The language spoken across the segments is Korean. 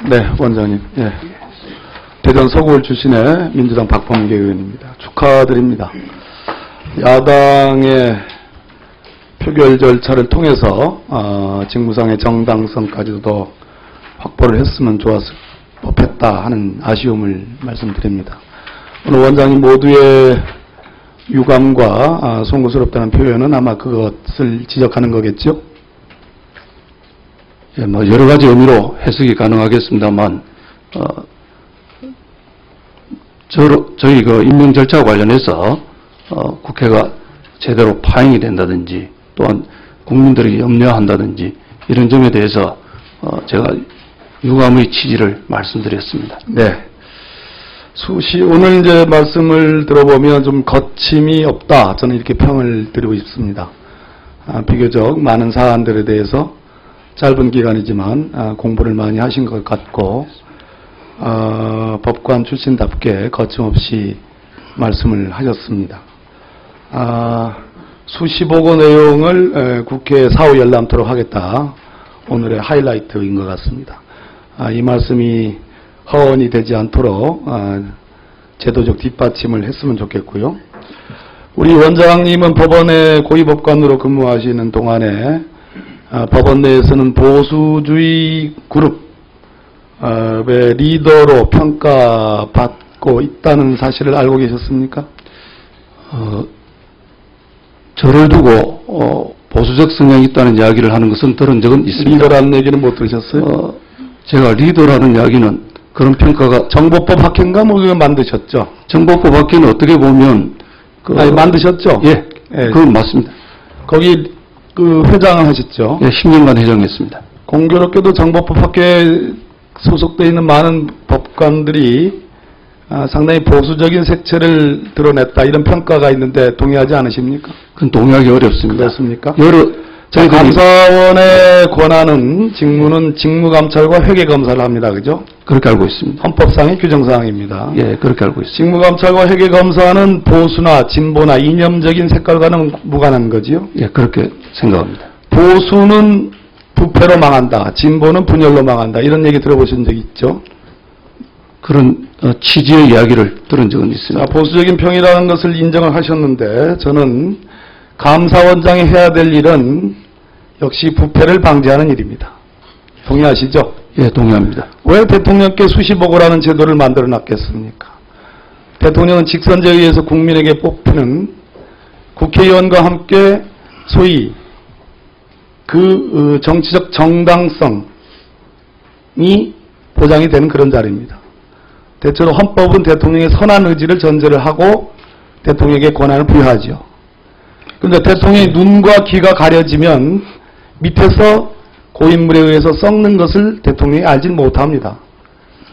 네, 원장님. 예. 대전 서구울 출신의 민주당 박범계 의원입니다. 축하드립니다. 야당의 표결 절차를 통해서 직무상의 정당성까지도 더 확보를 했으면 좋았을 법했다 하는 아쉬움을 말씀드립니다. 오늘 원장님 모두의 유감과 송구스럽다는 표현은 아마 그것을 지적하는 거겠죠? 예, 여러 가지 의미로 해석이 가능하겠습니다만, 저희 임명 절차 관련해서, 국회가 제대로 파행이 된다든지, 또한 국민들이 염려한다든지, 이런 점에 대해서, 제가 유감의 취지를 말씀드렸습니다. 네. 오늘 이제 말씀을 들어보면 좀 거침이 없다. 저는 이렇게 평을 드리고 싶습니다. 비교적 많은 사안들에 대해서 짧은 기간이지만 공부를 많이 하신 것 같고, 법관 출신답게 거침없이 말씀을 하셨습니다. 수십억 원 내용을 국회에 사후 열람토록 하겠다. 오늘의 하이라이트인 것 같습니다. 이 말씀이 허언이 되지 않도록 제도적 뒷받침을 했으면 좋겠고요. 우리 원장님은 법원의 고위법관으로 근무하시는 동안에 법원 내에서는 보수주의 그룹의 리더로 평가받고 있다는 사실을 알고 계셨습니까? 저를 두고 보수적 성향이 있다는 이야기를 하는 것은 들은 적은 있습니다. 리더라는 얘기는 못 들으셨어요? 제가 리더라는 이야기는 그런 평가가 정보법 학회인가 뭐 그거 만드셨죠? 정보법 학회는 어떻게 보면 아니 만드셨죠? 예, 그건 맞습니다. 거기 그 회장을 하셨죠? 예, 10년간 회장했습니다. 공교롭게도 정보법 학회에 소속되어 있는 많은 법관들이 상당히 보수적인 색채를 드러냈다 이런 평가가 있는데 동의하지 않으십니까? 그건 동의하기 어렵습니다. 그렇습니까? 저희 감사원의 권한은 직무는 직무감찰과 회계검사를 합니다. 그죠? 그렇게 알고 있습니다. 헌법상의 규정사항입니다. 예, 그렇게 알고 있습니다. 직무감찰과 회계검사는 보수나 진보나 이념적인 색깔과는 무관한 거지요? 예, 그렇게 생각합니다. 보수는 부패로 망한다. 진보는 분열로 망한다. 이런 얘기 들어보신 적 있죠? 그런 취지의 이야기를 들은 적은 있습니다. 자, 보수적인 평이라는 것을 인정을 하셨는데 저는 감사원장이 해야 될 일은 역시 부패를 방지하는 일입니다. 동의하시죠? 예, 동의합니다. 왜 대통령께 수십억이라는 제도를 만들어 놨겠습니까? 대통령은 직선제에 의해서 국민에게 뽑히는 국회의원과 함께 소위 그 정치적 정당성이 보장이 되는 그런 자리입니다. 대체로 헌법은 대통령의 선한 의지를 전제를 하고 대통령에게 권한을 부여하죠. 그런데 대통령의 눈과 귀가 가려지면 밑에서 고인물에 의해서 썩는 것을 대통령이 알지 못합니다.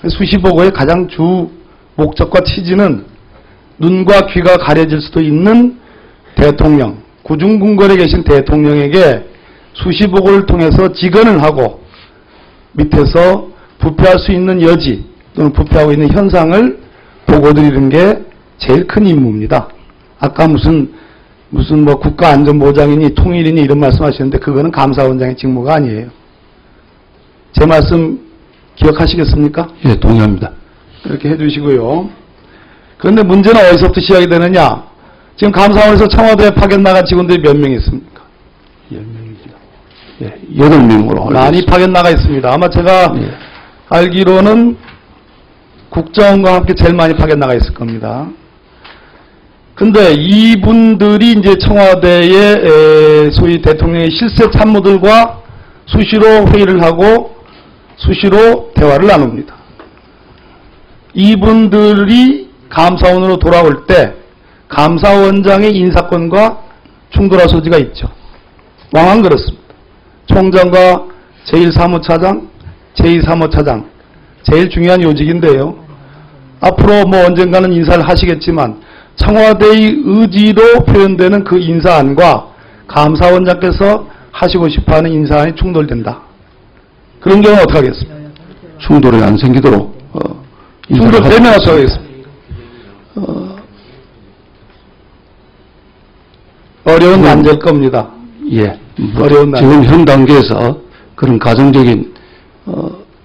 수십억 원의 가장 주 목적과 취지는 눈과 귀가 가려질 수도 있는 대통령, 구중궁궐에 계신 대통령에게 수십억 원을 통해서 직언을 하고 밑에서 부패할 수 있는 여지 또는 부패하고 있는 현상을 보고드리는 게 제일 큰 임무입니다. 아까 무슨 뭐 국가안전보장이니 통일이니 이런 말씀하시는데 그거는 감사원장의 직무가 아니에요. 제 말씀 기억하시겠습니까? 예, 동의합니다. 이렇게 해주시고요. 그런데 문제는 어디서부터 시작이 되느냐? 지금 감사원에서 청와대에 파견 나간 직원들이 몇 명 있습니까? 10명입니다. 예, 8명으로 많이 파견 나가 있습니다. 아마 제가 알기로는 국정원과 함께 제일 많이 파견 나가 있을 겁니다. 근데 이분들이 이제 청와대의 소위 대통령의 실세 참모들과 수시로 회의를 하고 수시로 대화를 나눕니다. 이분들이 감사원으로 돌아올 때 감사원장의 인사권과 충돌할 소지가 있죠. 왕왕 그렇습니다. 총장과 제1사무차장, 제2사무차장 제일 중요한 요직인데요. 앞으로 뭐 언젠가는 인사를 하시겠지만 청와대의 의지로 표현되는 그 인사안과 감사원장께서 하시고 싶어하는 인사안이 충돌된다. 그런 경우는 어떻게 하겠습니까? 충돌이 안 생기도록 충돌되면 어떻게 하겠습니까? 어려운 난제일 겁니다. 예. 어려운 난제. 지금 현 단계에서 그런 가정적인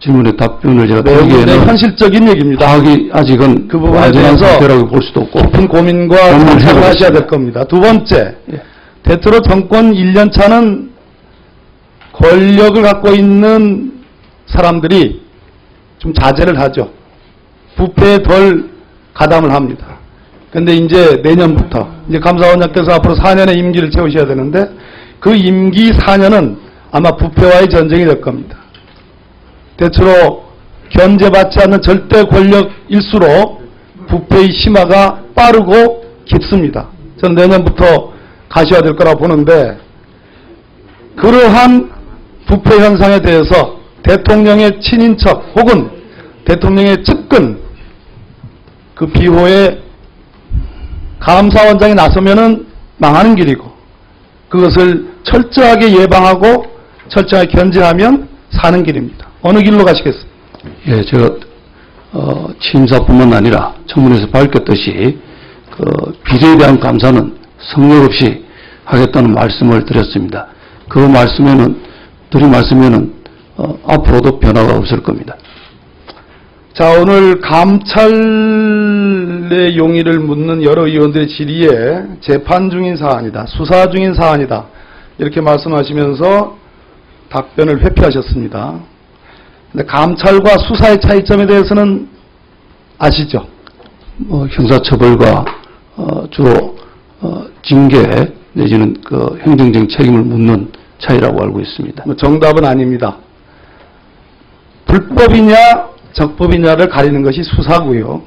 질문에 답변을 제가 매우 드리기에는 현실적인 얘기입니다. 파악이 아직은 그 부분에 완전한 대해서 상태라고 볼 수도 없고 깊은 고민과 고민을 상상을 하셔야 해보겠습니다. 될 겁니다. 두 번째, 예. 대체로 정권 1년 차는 권력을 갖고 있는 사람들이 좀 자제를 하죠. 부패에 덜 가담을 합니다. 근데 이제 내년부터, 이제 감사원장께서 앞으로 4년의 임기를 채우셔야 되는데, 그 임기 4년은 아마 부패와의 전쟁이 될 겁니다. 대체로 견제받지 않는 절대 권력일수록 부패의 심화가 빠르고 깊습니다. 저는 내년부터 가셔야 될 거라 보는데, 그러한 부패 현상에 대해서 대통령의 친인척 혹은 대통령의 측근 그 비호에 감사원장이 나서면은 망하는 길이고, 그것을 철저하게 예방하고 철저하게 견제하면 사는 길입니다. 어느 길로 가시겠습니까? 예, 제가 취임사뿐만 아니라 청문회에서 밝혔듯이 그 비리에 대한 감사는 성역 없이 하겠다는 말씀을 드렸습니다. 그 드린 말씀에는 앞으로도 변화가 없을 겁니다. 자, 오늘 감찰의 용의를 묻는 여러 의원들의 질의에 재판 중인 사안이다, 수사 중인 사안이다, 이렇게 말씀하시면서 답변을 회피하셨습니다. 근데 감찰과 수사의 차이점에 대해서는 아시죠? 형사처벌과 주로 징계 내지는 그 행정적 책임을 묻는 차이라고 알고 있습니다. 정답은 아닙니다. 불법이냐 적법이냐를 가리는 것이 수사고요.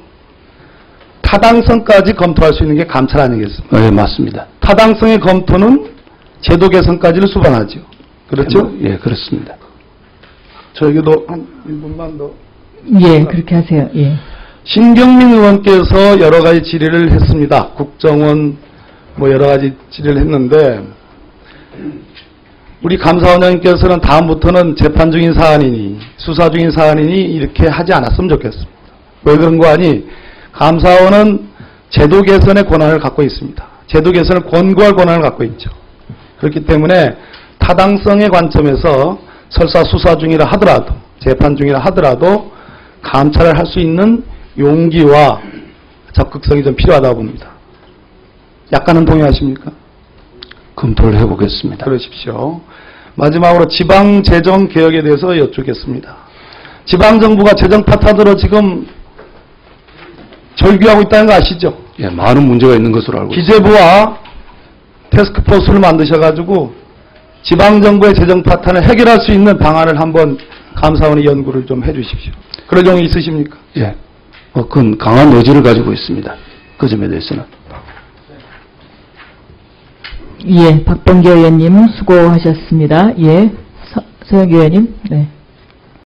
타당성까지 검토할 수 있는 게 감찰 아니겠습니까? 네, 맞습니다. 타당성의 검토는 제도 개선까지를 수반하죠. 그렇죠? 예, 그렇습니다. 저에게도 한 1분만 더. 예, 그렇게 하세요. 예. 신경민 의원께서 여러 가지 질의를 했습니다. 국정원 뭐 여러 가지 질의를 했는데, 우리 감사원장님께서는 다음부터는 재판 중인 사안이니 수사 중인 사안이니 이렇게 하지 않았으면 좋겠습니다. 왜 그런 거 아니? 감사원은 제도 개선의 권한을 갖고 있습니다. 제도 개선을 권고할 권한을 갖고 있죠. 그렇기 때문에 타당성의 관점에서 설사 수사 중이라 하더라도, 재판 중이라 하더라도 감찰을 할 수 있는 용기와 적극성이 좀 필요하다고 봅니다. 약간은 동의하십니까? 검토를 해보겠습니다. 그러십시오. 마지막으로 지방재정개혁에 대해서 여쭙겠습니다. 지방정부가 재정 파탄으로 지금 절규하고 있다는 거 아시죠? 예, 많은 문제가 있는 것으로 알고 있습니다. 기재부와 태스크포스를 만드셔가지고 지방정부의 재정 파탄을 해결할 수 있는 방안을 한번 감사원의 연구를 좀 해주십시오. 그럴 경우 있으십니까? 예, 그건 강한 의지를 가지고 있습니다. 그 점에 대해서는. 예, 박범계 의원님 수고하셨습니다. 예, 서영기 의원님. 네.